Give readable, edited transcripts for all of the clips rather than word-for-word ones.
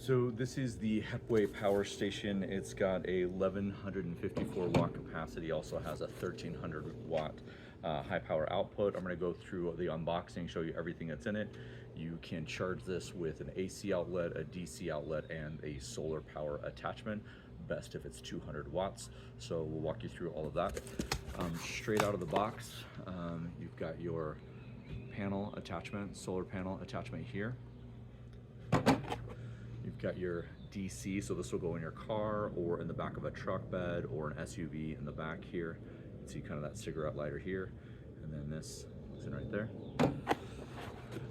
So this is the Hepway Power Station. It's got a 1154 watt capacity, also has a 1300 watt high power output. I'm going to go through the unboxing, show you everything that's in it. You can charge this with an AC outlet, a DC outlet, and a solar power attachment. Best if it's 200 watts. So we'll walk you through all of that. Straight out of the box, you've got your panel attachment, solar panel attachment here. You've got your DC, so this will go in your car or in the back of a truck bed or an SUV in the back here. You can see kind of that cigarette lighter here, and then this is in right there.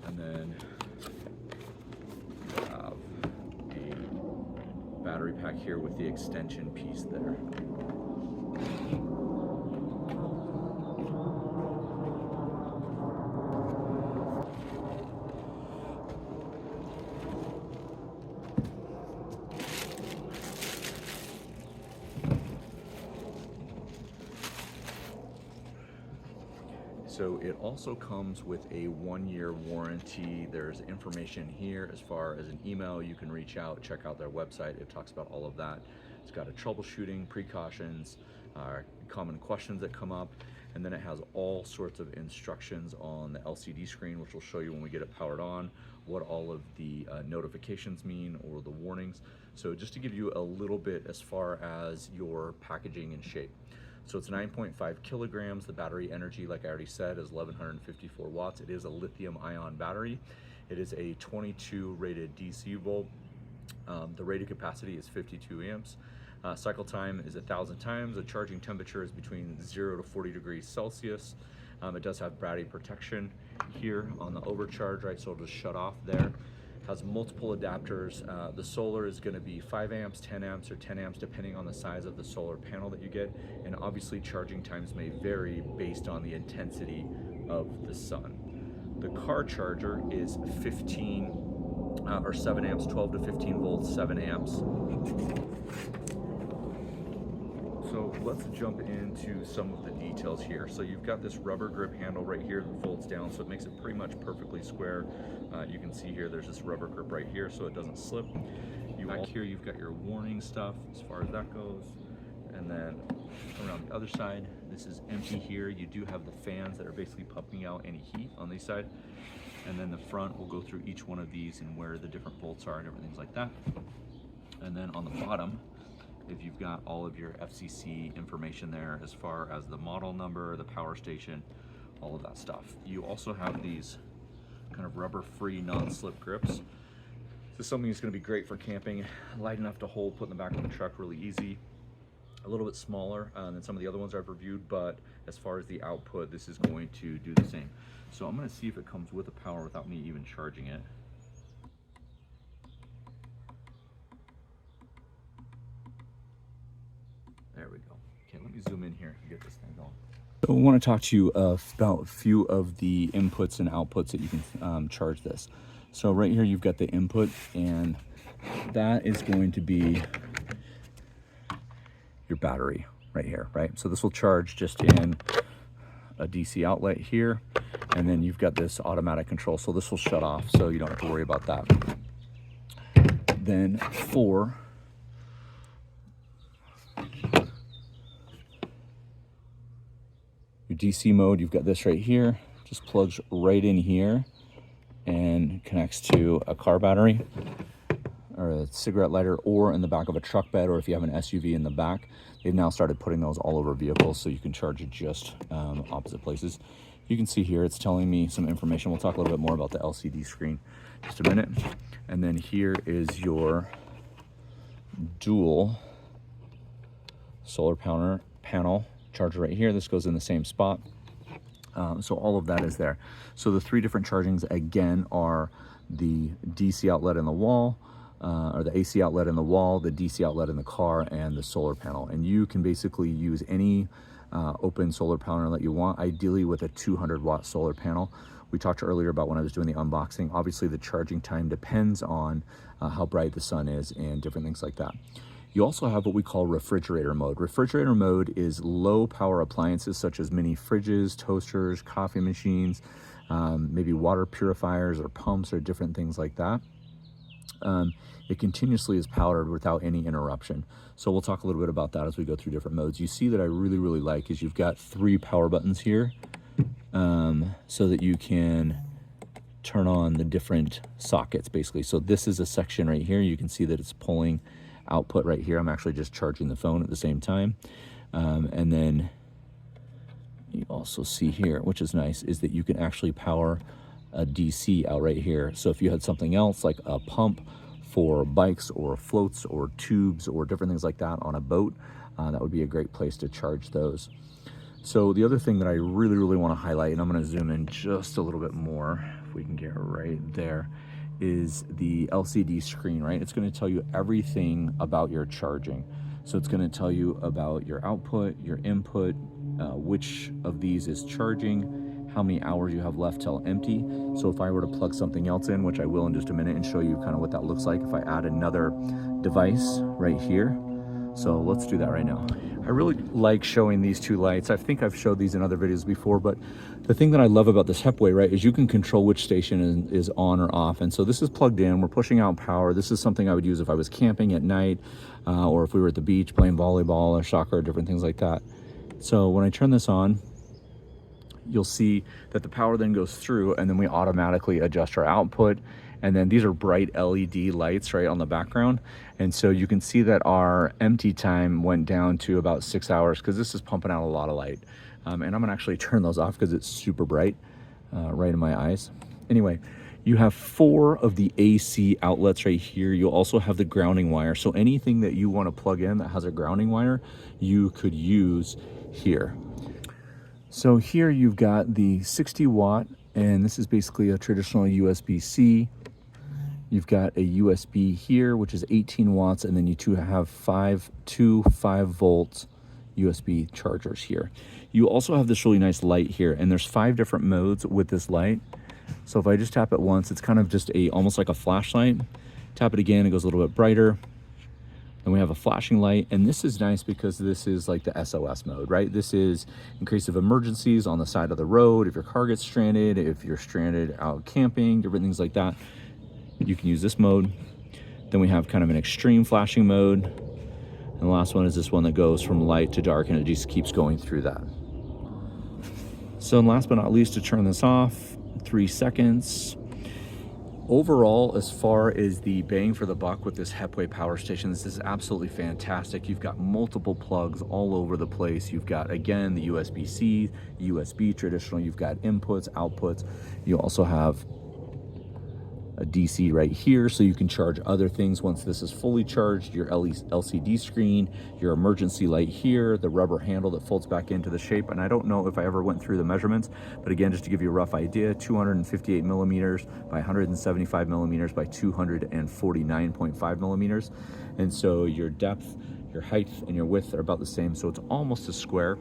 And then you have a battery pack here with the extension piece there. So it also comes with a 1-year warranty. There's information here as far as an email. You can reach out, check out their website. It talks about all of that. It's got a troubleshooting, precautions, common questions that come up, and then it has all sorts of instructions on the LCD screen, which will show you when we get it powered on, what all of the notifications mean or the warnings. So just to give you a little bit as far as your packaging and shape. So it's 9.5 kilograms. The battery energy, like I already said, is 1154 watts. It is a lithium ion battery. It is a 22 rated DC volt. The rated capacity is 52 amps. Cycle time is 1,000 times. The charging temperature is between 0 to 40 degrees Celsius. It does have battery protection here on the overcharge, right? So it'll just shut off there. Has multiple adapters. The solar is going to be 5 amps, 10 amps, or 10 amps depending on the size of the solar panel that you get, and obviously charging times may vary based on the intensity of the sun. The car charger is 15 or 7 amps, 12 to 15 volts, 7 amps. So let's jump into some of the details here. So you've got this rubber grip handle right here that folds down, so it makes it pretty much perfectly square. You can see here there's this rubber grip right here so it doesn't slip. Back here you've got your warning stuff as far as that goes. And then around the other side, this is empty here. You do have the fans that are basically pumping out any heat on this side. And then the front, we'll go through each one of these and where the different bolts are and everything like that. And then on the bottom, if you've got all of your FCC information there as far as the model number, the power station, all of that stuff. You also have these kind of rubber-free non-slip grips. This is something that's going to be great for camping, light enough to hold, put in the back of the truck really easy. A little bit smaller than some of the other ones I've reviewed, but as far as the output, this is going to do the same. So I'm going to see if it comes with the power without me even charging it. There we go. Okay, let me zoom in here and get this thing going. So I want to talk to you about a few of the inputs and outputs that you can charge this. So right here you've got the input, and that is going to be your battery right here, right? So this will charge just in a DC outlet here, and then you've got this automatic control, so this will shut off, so you don't have to worry about that. Then for your DC mode, you've got this right here, just plugs right in here and connects to a car battery or a cigarette lighter, or in the back of a truck bed, or if you have an SUV in the back. They've now started putting those all over vehicles so you can charge it just opposite places. You can see here it's telling me some information. We'll talk a little bit more about the LCD screen in just a minute. And then here is your dual solar panel charger right here. This goes in the same spot. So all of that is there. So the 3 different chargings again are the DC outlet in the wall, or the AC outlet in the wall, the DC outlet in the car, and the solar panel. And you can basically use any open solar panel that you want, ideally with a 200 watt solar panel. We talked earlier about when I was doing the unboxing. Obviously the charging time depends on how bright the sun is and different things like that. You also have what we call refrigerator mode. Refrigerator mode is low power appliances such as mini fridges, toasters, coffee machines, maybe water purifiers or pumps or different things like that. It continuously is powered without any interruption. So we'll talk a little bit about that as we go through different modes. You see that I really, really like is you've got 3 power buttons here, so that you can turn on the different sockets basically. So this is a section right here. You can see that it's pulling output right here. I'm actually just charging the phone at the same time. And then you also see here, which is nice, is that you can actually power a DC out right here. So if you had something else like a pump for bikes or floats or tubes or different things like that on a boat, that would be a great place to charge those. So the other thing that I really, really want to highlight, and I'm going to zoom in just a little bit more, if we can get right there, is the LCD screen, right? It's going to tell you everything about your charging. So it's going to tell you about your output, your input, which of these is charging, how many hours you have left till empty. So if I were to plug something else in, which I will in just a minute, and show you kind of what that looks like if I add another device right here. So let's do that right now. I really like showing these 2 lights. I think I've showed these in other videos before, but the thing that I love about this Hepway, right, is you can control which station is on or off. And so this is plugged in, we're pushing out power. This is something I would use if I was camping at night, or if we were at the beach playing volleyball or soccer, different things like that. So when I turn this on, you'll see that the power then goes through, and then we automatically adjust our output. And then these are bright LED lights right on the background. And so you can see that our empty time went down to about 6 hours because this is pumping out a lot of light. And I'm gonna actually turn those off because it's super bright right in my eyes. Anyway, you have 4 of the AC outlets right here. You'll also have the grounding wire. So anything that you want to plug in that has a grounding wire, you could use here. So here you've got the 60 watt, and this is basically a traditional USB-C. You've got a USB here, which is 18 watts, and then you have 2 5-volt USB chargers here. You also have this really nice light here, and there's 5 different modes with this light. So if I just tap it once, it's kind of just almost like a flashlight. Tap it again, it goes a little bit brighter. Then we have a flashing light, and this is nice because this is like the SOS mode, right? This is in case of emergencies on the side of the road, if your car gets stranded, if you're stranded out camping, different things like that, you can use this mode. Then we have kind of an extreme flashing mode. And the last one is this one that goes from light to dark, and it just keeps going through that. So last but not least, to turn this off, 3 seconds. Overall, as far as the bang for the buck with this Hepway power station, this is absolutely fantastic. You've got multiple plugs all over the place. You've got, again, the USB-C, USB traditional, you've got inputs, outputs. You also have a DC right here, so you can charge other things once this is fully charged. Your LCD screen, your emergency light here, the rubber handle that folds back into the shape. And I don't know if I ever went through the measurements, but again, just to give you a rough idea, 258 millimeters by 175 millimeters by 249.5 millimeters. And so your depth, your height, and your width are about the same, so it's almost a square.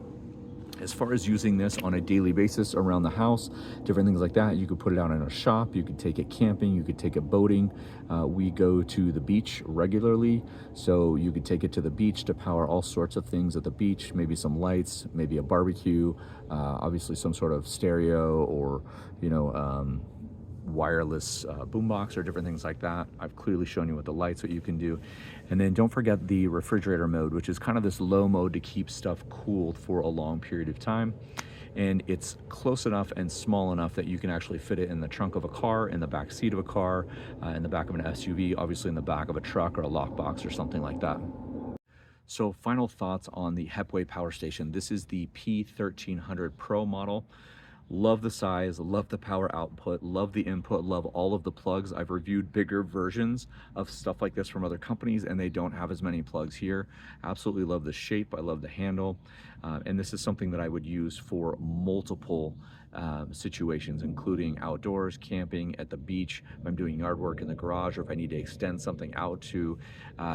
As far as using this on a daily basis around the house, different things like that, you could put it out in a shop, you could take it camping, you could take it boating. We go to the beach regularly, so you could take it to the beach to power all sorts of things at the beach, maybe some lights, maybe a barbecue, obviously some sort of stereo or, wireless boombox or different things like that. I've clearly shown you with the lights what you can do. And then don't forget the refrigerator mode, which is kind of this low mode to keep stuff cooled for a long period of time. And it's close enough and small enough that you can actually fit it in the trunk of a car, in the back seat of a car, in the back of an SUV, obviously in the back of a truck or a lockbox or something like that. So final thoughts on the Hepway power station. This is the P1300 Pro model. Love the size, love the power output, love the input, love all of the plugs. I've reviewed bigger versions of stuff like this from other companies, and they don't have as many plugs here. Absolutely love the shape, I love the handle, and this is something that I would use for multiple situations, including outdoors, camping, at the beach, if I'm doing yard work in the garage, or if I need to extend something out to,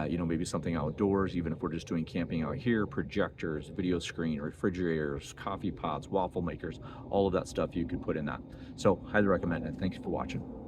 maybe something outdoors, even if we're just doing camping out here, projectors, video screen, refrigerators, coffee pots, waffle makers, all of that stuff you could put in that. So highly recommend it. Thanks for watching.